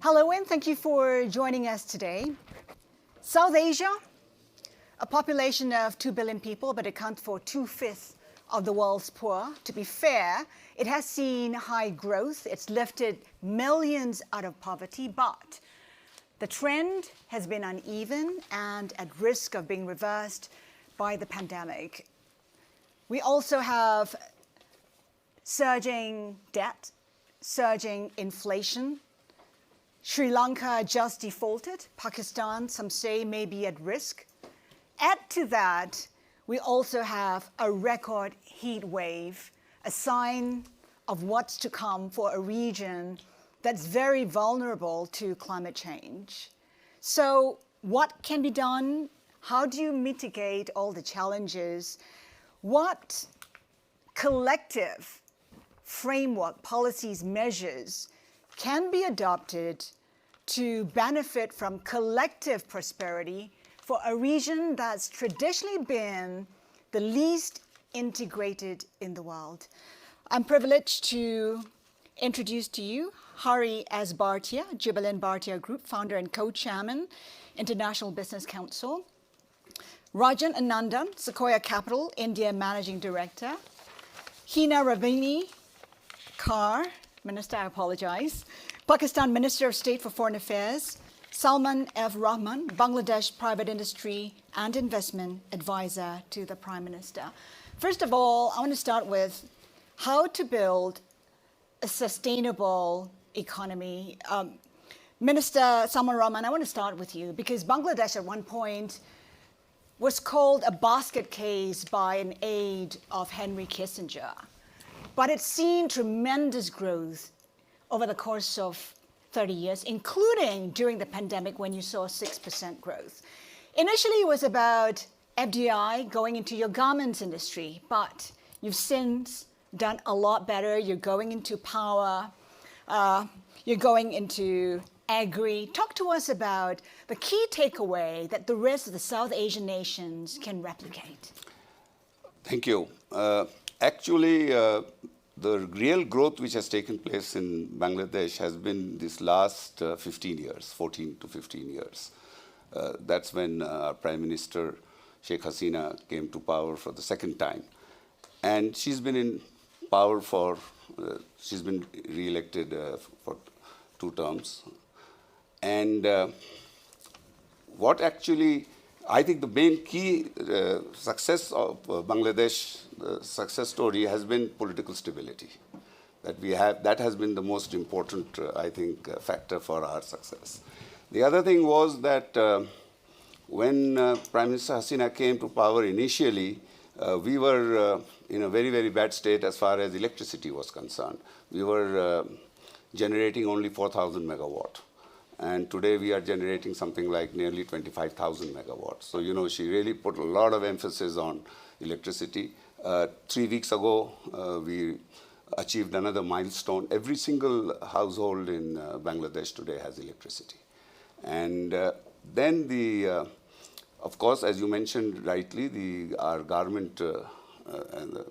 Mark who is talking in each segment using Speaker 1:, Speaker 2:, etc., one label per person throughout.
Speaker 1: Hello, and thank you for joining us today. South Asia, a population of 2 billion people, but accounts for 2/5 of the world's poor. To be fair, it has seen high growth. It's lifted millions out of poverty, but the trend has been uneven and at risk of being reversed by the pandemic. We also have surging debt, surging inflation. Sri Lanka just defaulted. Pakistan, some say, may be at risk. Add to that, we also have a record heat wave, a sign of what's to come for a region that's very vulnerable to climate change. So what can be done? How do you mitigate all the challenges? What collective framework, policies, measures can be adopted to benefit from collective prosperity for a region that's traditionally been the least integrated in the world? I'm privileged to introduce to you Hari S. Bhartia, Jubilant Bhartia Group, founder and co-chairman, International Business Council. Rajan Anandan, Sequoia Capital, India Managing Director. Hina Ravini Kar, Minister, I apologize, Pakistan Minister of State for Foreign Affairs. Salman F. Rahman, Bangladesh Private Industry and Investment Advisor to the Prime Minister. First of all, I want to start with how to build a sustainable economy. Minister Salman Rahman, I want to start with you because Bangladesh at one point was called a basket case by an aide of Henry Kissinger. But it's seen tremendous growth over the course of 30 years, including during the pandemic when you saw 6% growth. Initially, it was about FDI going into your garments industry, but you've since done a lot better. You're going into power, you're going into agri. Talk to us about the key takeaway that the rest of the South Asian nations can replicate.
Speaker 2: Thank you. Actually, the real growth which has taken place in Bangladesh has been this last 15 years, 14 to 15 years. That's when our Prime Minister Sheikh Hasina came to power for the second time. And she's been in power for, she's been re-elected for 2 terms. And what actually, I think the main key success of Bangladesh, the success story has been political stability. That we have, that has been the most important, I think, factor for our success. The other thing was that when Prime Minister Hasina came to power initially, we were in a very, very bad state as far as electricity was concerned. We were generating only 4,000 megawatt. And today we are generating something like nearly 25,000 megawatts. So, you know, she really put a lot of emphasis on electricity. 3 weeks ago, we achieved another milestone. Every single household in Bangladesh today has electricity. And then the, of course, as you mentioned rightly, our garment,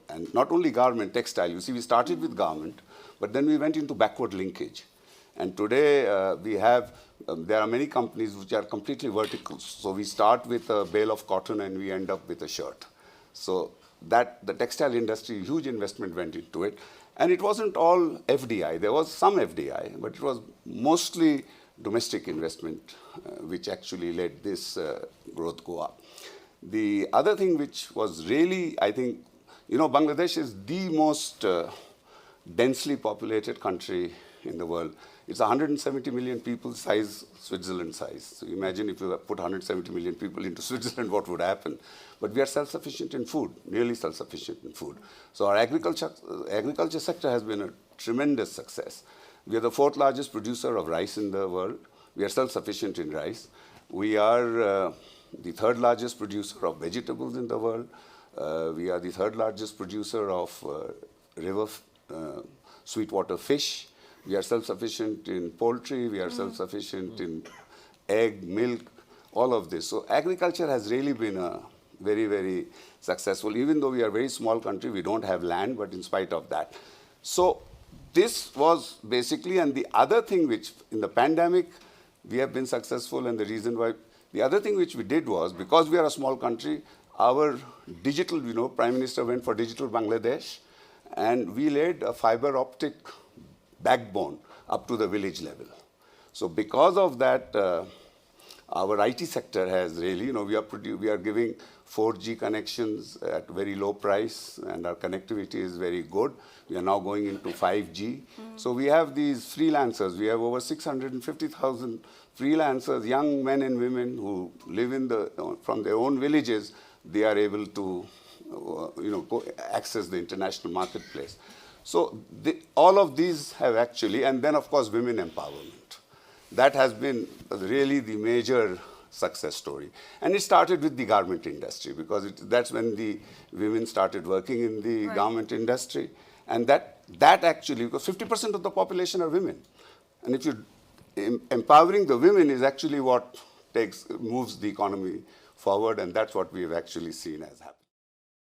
Speaker 2: and not only garment, textile. You see, we started with garment, but then we went into backward linkage. And today we have, there are many companies which are completely vertical. So we start with a bale of cotton and we end up with a shirt. So that the textile industry, huge investment went into it. And it wasn't all FDI. There was some FDI, but it was mostly domestic investment which actually let this growth go up. The other thing which was really, I think, you know, Bangladesh is the most densely populated country in the world. It's 170 million people size, Switzerland size. So imagine if you put 170 million people into Switzerland, what would happen? But we are self-sufficient in food, nearly self-sufficient in food. So our agriculture sector has been a tremendous success. We are the 4th largest producer of rice in the world. We are self-sufficient in rice. We are the 3rd largest producer of vegetables in the world. We are the 3rd largest producer of river sweetwater fish. We are self-sufficient in poultry. We are self-sufficient in egg, milk, all of this. So agriculture has really been a very, very successful. Even though we are a very small country, we don't have land, but in spite of that. So this was basically, and the other thing which in the pandemic we have been successful, and the reason why, the other thing which we did was, because we are a small country, our digital, Prime Minister went for Digital Bangladesh, and we laid a fiber optic backbone up to the village level. So because of that, our IT sector has really, we are giving 4G connections at very low price, and our connectivity is very good. We are now going into 5G. So we have these freelancers. We have over 650,000 freelancers, young men and women who live from their own villages. They are able to, access the international marketplace. So all of these have actually, and then of course women empowerment. That has been really the major success story. And it started with the garment industry, because that's when the women started working in the garment industry. And that actually, because 50% of the population are women. And if you empowering the women is actually what moves the economy forward, and that's what we've actually seen as happen.